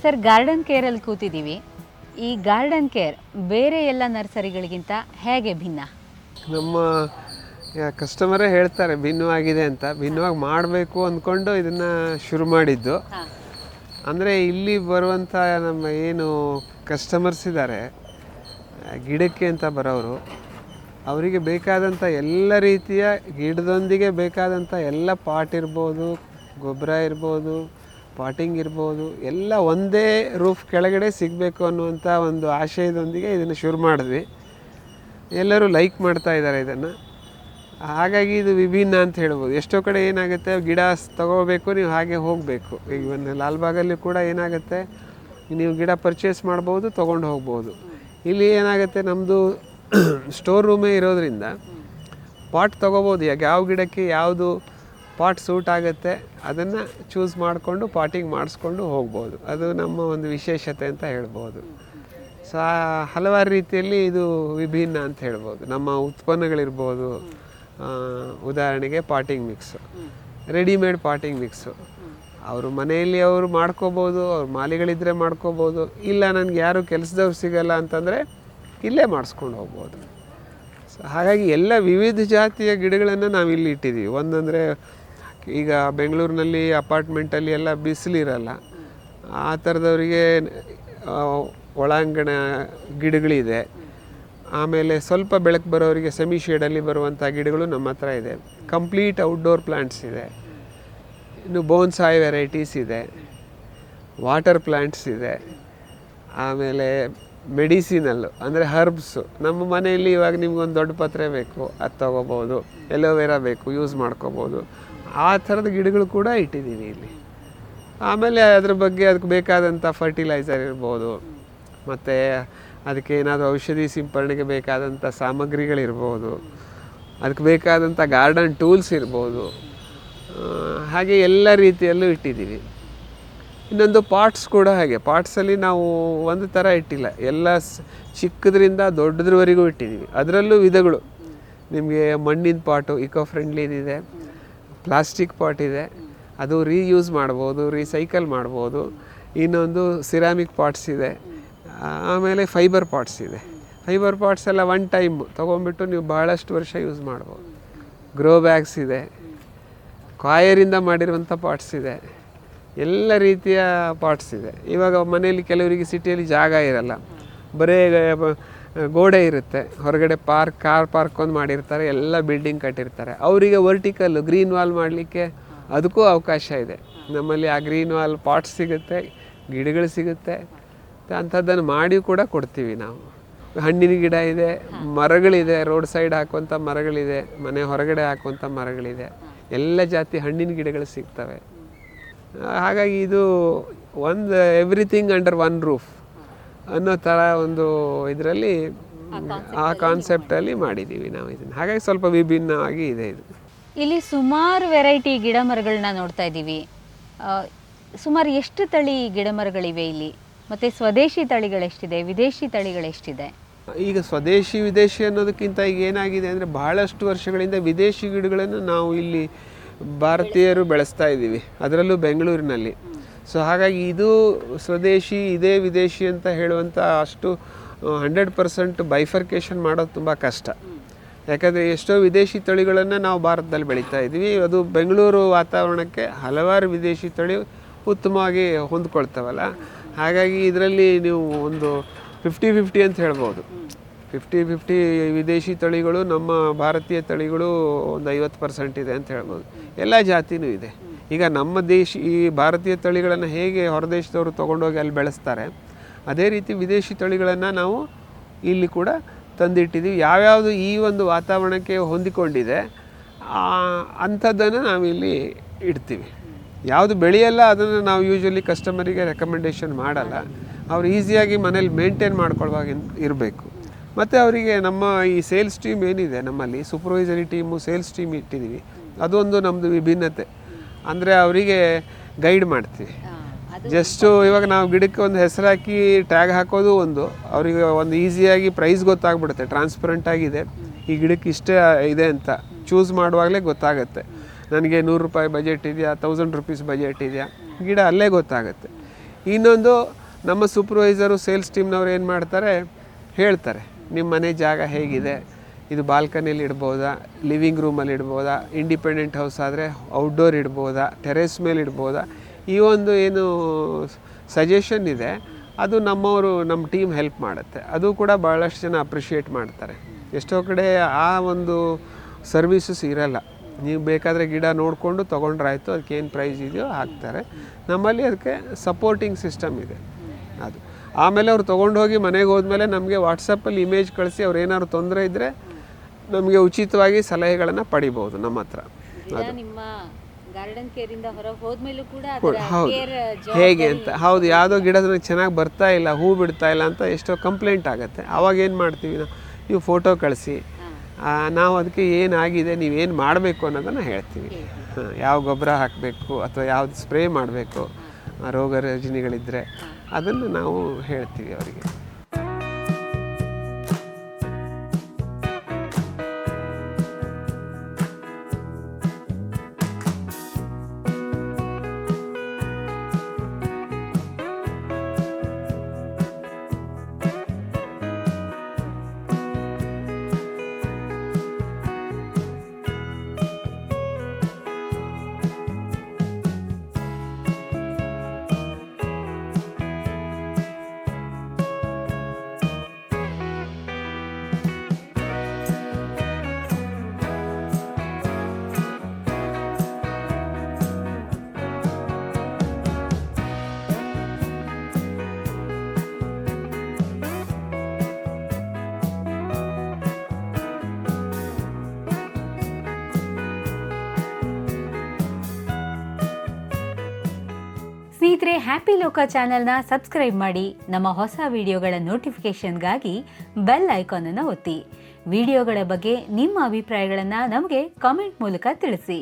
Sir, garden ಕೇರಲ್ಲಿ ಕೂತಿದ್ದೀವಿ. ಈ garden care ಬೇರೆ ಎಲ್ಲ ನರ್ಸರಿಗಳಿಗಿಂತ ಹೇಗೆ ಭಿನ್ನ? ನಮ್ಮ ಕಸ್ಟಮರೇ ಹೇಳ್ತಾರೆ ಭಿನ್ನವಾಗಿದೆ ಅಂತ. ಭಿನ್ನವಾಗಿ ಮಾಡಬೇಕು ಅಂದ್ಕೊಂಡು ಇದನ್ನು ಶುರು ಮಾಡಿದ್ದು. ಅಂದರೆ ಇಲ್ಲಿ ಬರುವಂಥ ನಮ್ಮ ಏನು ಕಸ್ಟಮರ್ಸ್ ಇದ್ದಾರೆ, ಗಿಡಕ್ಕೆ ಅಂತ ಬರೋರು, ಅವರಿಗೆ ಬೇಕಾದಂಥ ಎಲ್ಲ ರೀತಿಯ ಗಿಡದೊಂದಿಗೆ ಬೇಕಾದಂಥ ಎಲ್ಲ ಪಾಟ್ ಇರ್ಬೋದು, ಗೊಬ್ಬರ ಇರ್ಬೋದು, ಪಾಟಿಂಗ್ ಇರ್ಬೋದು, ಎಲ್ಲ ಒಂದೇ ರೂಫ್ ಕೆಳಗಡೆ ಸಿಗಬೇಕು ಅನ್ನುವಂಥ ಒಂದು ಆಶಯದೊಂದಿಗೆ ಇದನ್ನು ಶುರು ಮಾಡಿದ್ವಿ. ಎಲ್ಲರೂ ಲೈಕ್ ಮಾಡ್ತಾ ಇದ್ದಾರೆ ಇದನ್ನು. ಹಾಗಾಗಿ ಇದು ವಿಭಿನ್ನ ಅಂತ ಹೇಳ್ಬೋದು. ಎಷ್ಟೋ ಕಡೆ ಏನಾಗುತ್ತೆ, ಗಿಡ ತೊಗೋಬೇಕು, ನೀವು ಹಾಗೆ ಹೋಗಬೇಕು. ಈಗ ಒಂದು ಲಾಲ್ಬಾಗಲ್ಲಿ ಕೂಡ ಏನಾಗುತ್ತೆ, ನೀವು ಗಿಡ ಪರ್ಚೇಸ್ ಮಾಡ್ಬೋದು, ತೊಗೊಂಡು ಹೋಗ್ಬೋದು. ಇಲ್ಲಿ ಏನಾಗುತ್ತೆ, ನಮ್ಮದು ಸ್ಟೋರ್ ರೂಮೇ ಇರೋದ್ರಿಂದ ಪಾಟ್ ತೊಗೋಬೋದು. ಯಾವ ಗಿಡಕ್ಕೆ ಯಾವುದು ಪಾಟ್ ಸೂಟ್ ಆಗುತ್ತೆ ಅದನ್ನು ಚೂಸ್ ಮಾಡಿಕೊಂಡು ಪಾಟಿಂಗ್ ಮಾಡಿಸ್ಕೊಂಡು ಹೋಗ್ಬೋದು. ಅದು ನಮ್ಮ ಒಂದು ವಿಶೇಷತೆ ಅಂತ ಹೇಳ್ಬೋದು. ಸೊ ಹಲವಾರು ರೀತಿಯಲ್ಲಿ ಇದು ವಿಭಿನ್ನ ಅಂತ ಹೇಳ್ಬೋದು. ನಮ್ಮ ಉತ್ಪನ್ನಗಳಿರ್ಬೋದು, ಉದಾಹರಣೆಗೆ potting mix, readymade potting mix. ಅವರು ಮನೆಯಲ್ಲಿ ಅವರು ಮಾಡ್ಕೋಬೋದು, ಅವ್ರ ಮಾಲಿಗಳಿದ್ದರೆ ಮಾಡ್ಕೋಬೋದು. ಇಲ್ಲ ನನಗೆ ಯಾರು ಕೆಲಸದವ್ರು ಸಿಗಲ್ಲ ಅಂತಂದರೆ ಇಲ್ಲೇ ಮಾಡಿಸ್ಕೊಂಡು ಹೋಗ್ಬೋದು. ಸೊ ಹಾಗಾಗಿ ಎಲ್ಲ ವಿವಿಧ ಜಾತಿಯ ಗಿಡಗಳನ್ನು ನಾವು ಇಲ್ಲಿ ಇಟ್ಟಿದ್ದೀವಿ. ಒಂದಂದರೆ ಈಗ ಬೆಂಗಳೂರಿನಲ್ಲಿ ಅಪಾರ್ಟ್ಮೆಂಟಲ್ಲಿ ಎಲ್ಲ ಬಿಸಿಲಿರಲ್ಲ, ಆ ಥರದವರಿಗೆ ಒಳಾಂಗಣ ಗಿಡಗಳಿದೆ. ಆಮೇಲೆ ಸ್ವಲ್ಪ ಬೆಳಕು ಬರೋರಿಗೆ ಸೆಮಿ ಶೇಡಲ್ಲಿ ಬರುವಂಥ ಗಿಡಗಳು ನಮ್ಮ ಹತ್ರ ಇದೆ. ಕಂಪ್ಲೀಟ್ ಔಟ್ಡೋರ್ ಪ್ಲ್ಯಾಂಟ್ಸ್ ಇದೆ. ಇನ್ನು ಬೋನ್ಸಾಯ್ ವೆರೈಟೀಸ್ ಇದೆ, ವಾಟರ್ ಪ್ಲ್ಯಾಂಟ್ಸ್ ಇದೆ. ಆಮೇಲೆ ಮೆಡಿಸಿನಲ್ಲು ಅಂದರೆ ಹರ್ಬ್ಸು. ನಮ್ಮ ಮನೆಯಲ್ಲಿ ಇವಾಗ ನಿಮ್ಗೊಂದು ದೊಡ್ಡ ಪತ್ರೆ ಬೇಕು, ಅದು ತೊಗೋಬೋದು. ಎಲೋವೆರಾ ಬೇಕು, ಯೂಸ್ ಮಾಡ್ಕೋಬೋದು. ಆ ಥರದ ಗಿಡಗಳು ಕೂಡ ಇಟ್ಟಿದ್ದೀವಿ ಇಲ್ಲಿ. ಆಮೇಲೆ ಅದ್ರ ಬಗ್ಗೆ ಅದಕ್ಕೆ ಬೇಕಾದಂಥ ಫರ್ಟಿಲೈಸರ್ ಇರ್ಬೋದು, ಮತ್ತು ಅದಕ್ಕೆ ಏನಾದರೂ ಔಷಧಿ ಸಿಂಪರಣೆಗೆ ಬೇಕಾದಂಥ ಸಾಮಗ್ರಿಗಳಿರ್ಬೋದು, ಅದಕ್ಕೆ ಬೇಕಾದಂಥ ಗಾರ್ಡನ್ ಟೂಲ್ಸ್ ಇರ್ಬೋದು. ಹಾಗೆ ಎಲ್ಲ ರೀತಿಯಲ್ಲೂ ಇಟ್ಟಿದ್ದೀವಿ. ಇನ್ನೊಂದು ಪಾಟ್ಸ್ ಕೂಡ ಹಾಗೆ. ಪಾಟ್ಸಲ್ಲಿ ನಾವು ಒಂದು ಥರ ಇಟ್ಟಿಲ್ಲ, ಎಲ್ಲ ಚಿಕ್ಕದ್ರಿಂದ ದೊಡ್ಡದ್ರವರೆಗೂ ಇಟ್ಟಿದ್ದೀವಿ. ಅದರಲ್ಲೂ ವಿಧಗಳು. ನಿಮಗೆ ಮಣ್ಣಿನ ಪಾಟು ಇಕೋ ಫ್ರೆಂಡ್ಲಿದಿದೆ, ಪ್ಲಾಸ್ಟಿಕ್ ಪಾಟ್ ಇದೆ, ಅದು ರೀಯೂಸ್ ಮಾಡ್ಬೋದು, ರೀಸೈಕಲ್ ಮಾಡ್ಬೋದು. ಇನ್ನೊಂದು ಸಿರಾಮಿಕ್ ಪಾಟ್ಸ್ ಇದೆ. ಆಮೇಲೆ ಫೈಬರ್ ಪಾಟ್ಸ್ ಇದೆ. ಫೈಬರ್ ಪಾಟ್ಸ್ ಎಲ್ಲ ಒನ್ ಟೈಮ್ ತೊಗೊಂಡ್ಬಿಟ್ಟು ನೀವು ಭಾಳಷ್ಟು ವರ್ಷ ಯೂಸ್ ಮಾಡ್ಬೋದು. ಗ್ರೋ ಬ್ಯಾಗ್ಸ್ ಇದೆ, ಕಾಯರಿಂದ ಮಾಡಿರುವಂಥ ಪಾಟ್ಸ್ ಇದೆ, ಎಲ್ಲ ರೀತಿಯ ಪಾಟ್ಸ್ ಇದೆ. ಇವಾಗ ಮನೆಯಲ್ಲಿ ಕೆಲವರಿಗೆ ಸಿಟಿಯಲ್ಲಿ ಜಾಗ ಇರಲ್ಲ, ಬರೀ ಗೋಡೆ ಇರುತ್ತೆ, ಹೊರಗಡೆ ಕಾರ್ ಪಾರ್ಕ್ ಒಂದು ಮಾಡಿರ್ತಾರೆ, ಎಲ್ಲ ಬಿಲ್ಡಿಂಗ್ ಕಟ್ಟಿರ್ತಾರೆ. ಅವರಿಗೆ ವರ್ಟಿಕಲ್ಲು ಗ್ರೀನ್ ವಾಲ್ ಮಾಡಲಿಕ್ಕೆ ಅದಕ್ಕೂ ಅವಕಾಶ ಇದೆ. ನಮ್ಮಲ್ಲಿ ಆ ಗ್ರೀನ್ ವಾಲ್ ಪಾಟ್ಸ್ ಸಿಗುತ್ತೆ, ಗಿಡಗಳು ಸಿಗುತ್ತೆ. ಅಂಥದ್ದನ್ನು ಮಾಡಿ ಕೂಡ ಕೊಡ್ತೀವಿ ನಾವು. ಹಣ್ಣಿನ ಗಿಡ ಇದೆ, ಮರಗಳಿದೆ, ರೋಡ್ ಸೈಡ್ ಹಾಕುವಂಥ ಮರಗಳಿದೆ, ಮನೆ ಹೊರಗಡೆ ಹಾಕುವಂಥ ಮರಗಳಿದೆ, ಎಲ್ಲ ಜಾತಿ ಹಣ್ಣಿನ ಗಿಡಗಳು ಸಿಗ್ತವೆ. ಹಾಗಾಗಿ ಇದು ಒಂದು ಎವ್ರಿಥಿಂಗ್ ಅಂಡರ್ ಒನ್ ರೂಫ್ ಅನ್ನೋ ಥರ ಒಂದು ಇದರಲ್ಲಿ ಆ ಕಾನ್ಸೆಪ್ಟಲ್ಲಿ ಮಾಡಿದ್ದೀವಿ ನಾವು ಇದನ್ನು. ಹಾಗಾಗಿ ಸ್ವಲ್ಪ ವಿಭಿನ್ನವಾಗಿ ಇದೆ ಇದು. ಇಲ್ಲಿ ಸುಮಾರು ವೆರೈಟಿ ಗಿಡ ಮರಗಳನ್ನ ನೋಡ್ತಾ ಇದ್ದೀವಿ. ಸುಮಾರು ಎಷ್ಟು ತಳಿ ಗಿಡ ಮರಗಳಿವೆ ಇಲ್ಲಿ? ಮತ್ತು ಸ್ವದೇಶಿ ತಳಿಗಳೆಷ್ಟಿದೆ, ವಿದೇಶಿ ತಳಿಗಳೆಷ್ಟಿದೆ? ಈಗ ಸ್ವದೇಶಿ ವಿದೇಶಿ ಅನ್ನೋದಕ್ಕಿಂತ ಈಗ ಏನಾಗಿದೆ ಅಂದರೆ, ಬಹಳಷ್ಟು ವರ್ಷಗಳಿಂದ ವಿದೇಶಿ ಗಿಡಗಳನ್ನು ನಾವು ಇಲ್ಲಿ ಭಾರತೀಯರು ಬೆಳೆಸ್ತಾ ಇದ್ದೀವಿ, ಅದರಲ್ಲೂ ಬೆಂಗಳೂರಿನಲ್ಲಿ. ಸೊ ಹಾಗಾಗಿ ಇದು ಸ್ವದೇಶಿ ಇದೇ ವಿದೇಶಿ ಅಂತ ಹೇಳುವಂಥ ಅಷ್ಟು 100% ಬೈಫರ್ಕೇಷನ್ ಮಾಡೋದು ತುಂಬ ಕಷ್ಟ. ಯಾಕಂದರೆ ಎಷ್ಟೋ ವಿದೇಶಿ ತಳಿಗಳನ್ನು ನಾವು ಭಾರತದಲ್ಲಿ ಬೆಳೀತಾ ಇದ್ದೀವಿ. ಅದು ಬೆಂಗಳೂರು ವಾತಾವರಣಕ್ಕೆ ಹಲವಾರು ವಿದೇಶಿ ತಳಿ ಉತ್ತಮವಾಗಿ ಹೊಂದ್ಕೊಳ್ತಾವಲ್ಲ. ಹಾಗಾಗಿ ಇದರಲ್ಲಿ ನೀವು ಒಂದು 50-50 ಅಂತ ಹೇಳ್ಬೋದು. 50-50 ವಿದೇಶಿ ತಳಿಗಳು, ನಮ್ಮ ಭಾರತೀಯ ತಳಿಗಳು ಒಂದು 50% ಇದೆ ಅಂತ ಹೇಳ್ಬೋದು. ಎಲ್ಲ ಜಾತಿನೂ ಇದೆ. ಈಗ ನಮ್ಮ ಈ ಭಾರತೀಯ ತಳಿಗಳನ್ನು ಹೇಗೆ ಹೊರದೇಶದವರು ತೊಗೊಂಡೋಗಿ ಅಲ್ಲಿ ಬೆಳೆಸ್ತಾರೆ, ಅದೇ ರೀತಿ ವಿದೇಶಿ ತಳಿಗಳನ್ನು ನಾವು ಇಲ್ಲಿ ಕೂಡ ತಂದಿಟ್ಟಿದ್ದೀವಿ. ಯಾವ್ಯಾವುದು ಈ ಒಂದು ವಾತಾವರಣಕ್ಕೆ ಹೊಂದಿಕೊಂಡಿದೆ ಅಂಥದ್ದನ್ನು ನಾವಿಲ್ಲಿ ಇಡ್ತೀವಿ. ಯಾವುದು ಬೆಳೆಯಲ್ಲ ಅದನ್ನು ನಾವು ಯೂಶ್ವಲಿ ಕಸ್ಟಮರಿಗೆ ರೆಕಮೆಂಡೇಷನ್ ಮಾಡಲ್ಲ. ಅವ್ರು ಈಸಿಯಾಗಿ ಮನೇಲಿ ಮೇಂಟೈನ್ ಮಾಡ್ಕೊಳ್ಳುವಾಗ ಇರಬೇಕು. ಮತ್ತು ಅವರಿಗೆ ನಮ್ಮ ಈ ಸೇಲ್ಸ್ ಟೀಮ್ ಏನಿದೆ, ನಮ್ಮಲ್ಲಿ ಸೂಪರ್ವೈಸರಿ ಟೀಮು, ಸೇಲ್ಸ್ ಟೀಮ್ ಇಟ್ಟಿದ್ದೀವಿ. ಅದೊಂದು ನಮ್ಮದು ವಿಭಿನ್ನತೆ. ಅಂದರೆ ಅವರಿಗೆ ಗೈಡ್ ಮಾಡ್ತೀವಿ. ಜಸ್ಟು ಇವಾಗ ನಾವು ಗಿಡಕ್ಕೆ ಒಂದು ಹೆಸರು ಹಾಕಿ ಟ್ಯಾಗ್ ಹಾಕೋದು ಒಂದು, ಅವರಿಗೆ ಒಂದು ಈಸಿಯಾಗಿ ಪ್ರೈಸ್ ಗೊತ್ತಾಗ್ಬಿಡುತ್ತೆ, ಟ್ರಾನ್ಸ್ಪರೆಂಟ್ ಆಗಿದೆ, ಈ ಗಿಡಕ್ಕೆ ಇಷ್ಟೇ ಇದೆ ಅಂತ ಚೂಸ್ ಮಾಡುವಾಗಲೇ ಗೊತ್ತಾಗುತ್ತೆ. ನನಗೆ 100 ರೂಪಾಯಿ ಬಜೆಟ್ ಇದೆಯಾ, 1000 ರೂಪೀಸ್ ಬಜೆಟ್ ಇದೆಯಾ, ಗಿಡ ಅಲ್ಲೇ ಗೊತ್ತಾಗುತ್ತೆ. ಇನ್ನೊಂದು ನಮ್ಮ ಸೂಪರ್ವೈಸರು ಸೇಲ್ಸ್ ಟೀಮ್ನವ್ರು ಏನು ಮಾಡ್ತಾರೆ, ಹೇಳ್ತಾರೆ ನಿಮ್ಮ ಮನೆ ಜಾಗ ಹೇಗಿದೆ, ಇದು ಬಾಲ್ಕನಿಯಲ್ಲಿ ಇಡ್ಬೋದಾ, ಲಿವಿಂಗ್ ರೂಮಲ್ಲಿ ಇಡ್ಬೋದಾ, ಇಂಡಿಪೆಂಡೆಂಟ್ ಹೌಸ್ ಆದರೆ ಔಟ್ಡೋರ್ ಇಡ್ಬೋದಾ, ಟೆರೆಸ್ ಮೇಲೆ ಇಡ್ಬೋದಾ, ಈ ಒಂದು ಏನು ಸಜೆಷನ್ ಇದೆ ಅದು ನಮ್ಮ ಟೀಮ್ ಹೆಲ್ಪ್ ಮಾಡುತ್ತೆ. ಅದು ಕೂಡ ಭಾಳಷ್ಟು ಜನ ಅಪ್ರಿಷಿಯೇಟ್ ಮಾಡ್ತಾರೆ. ಎಷ್ಟೋ ಕಡೆ ಆ ಒಂದು ಸರ್ವೀಸಸ್ ಇರಲ್ಲ. ನೀವು ಬೇಕಾದರೆ ಗಿಡ ನೋಡಿಕೊಂಡು ತೊಗೊಂಡ್ರಾಯ್ತು, ಅದಕ್ಕೆ ಏನು ಪ್ರೈಸ್ ಇದೆಯೋ ಹಾಕ್ತಾರೆ. ನಮ್ಮಲ್ಲಿ ಅದಕ್ಕೆ ಸಪೋರ್ಟಿಂಗ್ ಸಿಸ್ಟಮ್ ಇದೆ ಅದು. ಆಮೇಲೆ ಅವ್ರು ತೊಗೊಂಡು ಹೋಗಿ ಮನೆಗೆ ಹೋದ್ಮೇಲೆ ನಮಗೆ ವಾಟ್ಸಪ್ಪಲ್ಲಿ ಇಮೇಜ್ ಕಳಿಸಿ ಅವ್ರು ಏನಾದ್ರು ತೊಂದರೆ ಇದ್ದರೆ ನಮಗೆ ಉಚಿತವಾಗಿ ಸಲಹೆಗಳನ್ನು ಪಡಿಬೋದು ನಮ್ಮ ಹತ್ರ. ಅದು ನಿಮ್ಮ ಗಾರ್ಡನ್ ಕೇರಿಂದ ಹೊರಗೆ ಹೋದ್ಮೇಲೂ ಕೂಡ ಹೌದು ಹೇಗೆ ಅಂತ, ಹೌದು ಯಾವುದೋ ಗಿಡ ನನಗೆ ಚೆನ್ನಾಗಿ ಬರ್ತಾ ಇಲ್ಲ, ಹೂ ಬಿಡ್ತಾ ಇಲ್ಲ ಅಂತ ಎಷ್ಟೋ ಕಂಪ್ಲೇಂಟ್ ಆಗುತ್ತೆ. ಆವಾಗ ಏನು ಮಾಡ್ತೀವಿ ನೀವು ಫೋಟೋ ಕಳಿಸಿ, ನಾವು ಅದಕ್ಕೆ ಏನಾಗಿದೆ ನೀವೇನು ಮಾಡಬೇಕು ಅನ್ನೋದನ್ನು ಹೇಳ್ತೀವಿ. ಯಾವ ಗೊಬ್ಬರ ಹಾಕಬೇಕು ಅಥವಾ ಯಾವ್ದು ಸ್ಪ್ರೇ ಮಾಡಬೇಕು, ರೋಗ ರುಜಿನಗಳಿದ್ದರೆ ಅದನ್ನು ನಾವು ಹೇಳ್ತೀವಿ ಅವರಿಗೆ. ಸ್ನೇಹಿತರೆ, ಹ್ಯಾಪಿ ಲೋಕ ಚಾನೆಲ್ನ ಸಬ್ಸ್ಕ್ರೈಬ್ ಮಾಡಿ. ನಮ್ಮ ಹೊಸ ವಿಡಿಯೋಗಳ ನೋಟಿಫಿಕೇಷನ್ಗಾಗಿ ಬೆಲ್ ಐಕಾನ್ ಅನ್ನು ಒತ್ತಿ. ವಿಡಿಯೋಗಳ ಬಗ್ಗೆ ನಿಮ್ಮ ಅಭಿಪ್ರಾಯಗಳನ್ನು ನಮಗೆ ಕಾಮೆಂಟ್ ಮೂಲಕ ತಿಳಿಸಿ.